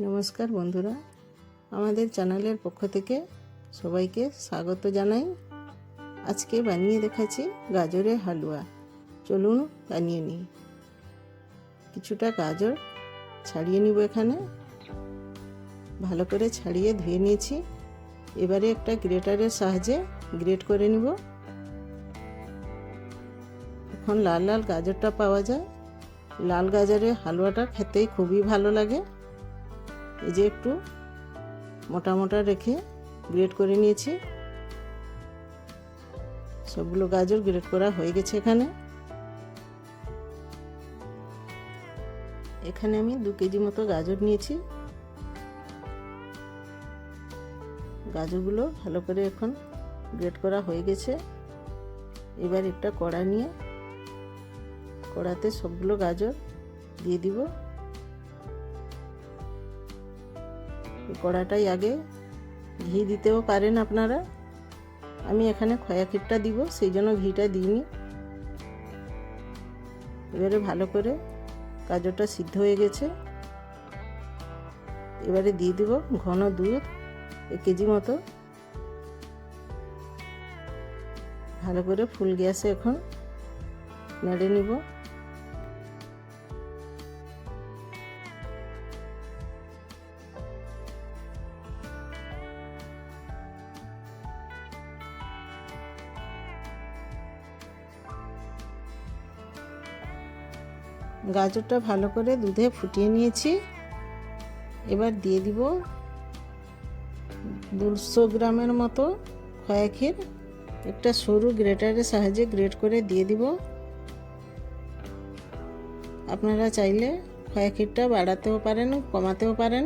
নমস্কার বন্ধুরা, আমাদের চ্যানেলের পক্ষ থেকে সবাইকে স্বাগত জানাই। আজকে বানিয়ে দেখাচ্ছি গাজরের হালুয়া। চলুন বানিয়ে নিই। কিছুটা গাজর ছাড়িয়ে নিব। এখানে ভালো করে ছাড়িয়ে ধুয়ে নিয়েছি। এবারে একটা গ্রেটারের সাহায্যে গ্রেট করে নিব। এখন লাল লাল গাজরটা পাওয়া যায়। লাল গাজরের হালুয়াটা খেতেই খুবই ভালো লাগে। এই যে একটু মোটা মোটা রেখে গ্রেট করে নিয়েছি। সবগুলো গাজর গ্রেট করা হয়ে গেছে। এখানে আমি 2 কেজি মতো গাজর নিয়েছি। গাজরগুলো ভালো করে এখন গ্রেট করা হয়ে গেছে। এবার একটা কড়া নিয়ে কড়াতে সবগুলো গাজর দিয়ে দিব। কড়াটাই আগে ঘি দিতেও পারেন আপনারা। আমি এখানে খয়া ক্ষীরটা দিব, সেই জন্য ঘিটা দিইনি। এবারে ভালো করে গাজরটা সিদ্ধ হয়ে গেছে। এবারে দিয়ে দিব ঘন দুধ 1 কেজি মতো। ভালো করে ফুল গ্যাসে এখন নেড়ে নিব। গাজরটা ভালো করে দুধে ফুটিয়ে নিয়েছি। এবার দিয়ে দিব 200 গ্রামের মতো খয়া ক্ষীর। একটা সরু গ্রেটারের সাহায্যে গ্রেট করে দিয়ে দিব। আপনারা চাইলে খয়া ক্ষীরটা বাড়াতেও পারেন, কমাতেও পারেন।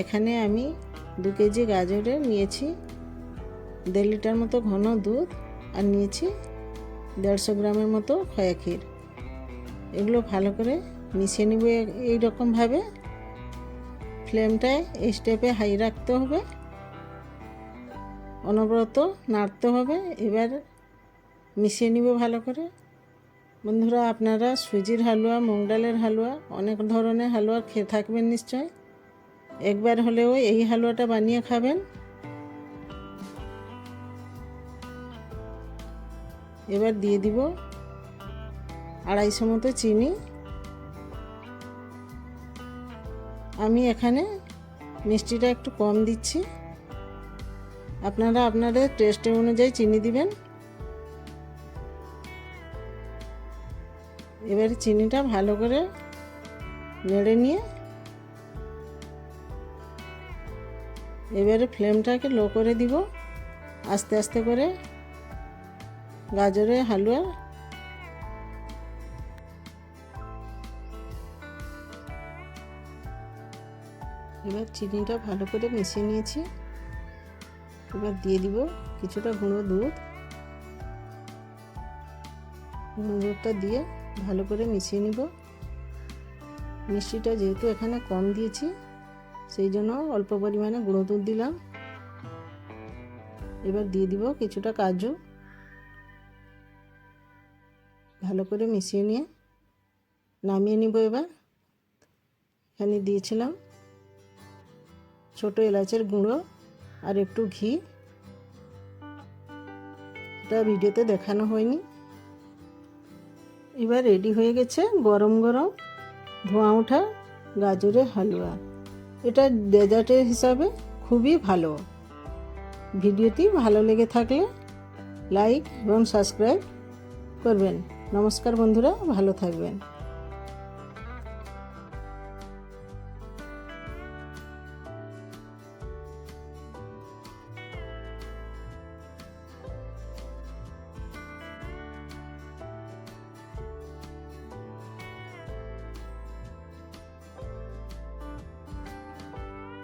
এখানে আমি 2 কেজি গাজরে নিয়েছি 1.5 লিটার মতো ঘন দুধ, আর নিয়েছি 150 গ্রামের মতো খয়া ক্ষীর। এগুলো ভালো করে মিশিয়ে নিব। এই রকমভাবে ফ্লেমটায় এই স্টেপে হাই রাখতে হবে, অনবরত নাড়তে হবে। এবার মিশিয়ে নিব ভালো করে। বন্ধুরা, আপনারা সুজির হালুয়া, মুগ ডালের হালুয়া, অনেক ধরনের হালুয়া খেয়ে থাকবেন নিশ্চয়। একবার হলেও এই হালুয়াটা বানিয়ে খাবেন। এবার দিয়ে দিব 250 মতো চিনি। আমি এখানে মিষ্টিটা একটু কম দিচ্ছি, আপনারা আপনাদের টেস্ট অনুযায়ী চিনি দিবেন। এবারে চিনিটা ভালো করে নেড়ে নিয়ে এবারে ফ্লেমটাকে লো করে দিব। আস্তে আস্তে করে গাজরের হালুয়া এবার চিনিটা ভালো করে মিশিয়ে নিয়েছি। এবার দিয়ে দিব কিছুটা গুঁড়ো দুধ। গুঁড়ো দুধটা দিয়ে ভালো করে মিশিয়ে নিব। মিষ্টিটা যেহেতু এখানে কম দিয়েছি, সেই জন্য অল্প পরিমাণে গুঁড়ো দুধ দিলাম। এবার দিয়ে দিব কিছুটা কাজু। ভালো করে মিশিয়ে নিয়ে নামিয়ে নিব। এবার এখানে দিয়েছিলাম ছোট এলাচের গুঁড়ো আর একটু ঘি। এটা ভিডিওতে দেখানো হয়নি। এবার রেডি হয়ে গেছে গরম গরম ধোঁয়া ওঠা গাজরের হালুয়া। এটা ডেজার্টের হিসাবে খুবই ভালো। ভিডিওটি ভালো লেগে থাকলে লাইক এবং সাবস্ক্রাইব করবেন। নমস্কার বন্ধুরা, ভালো থাকবেন।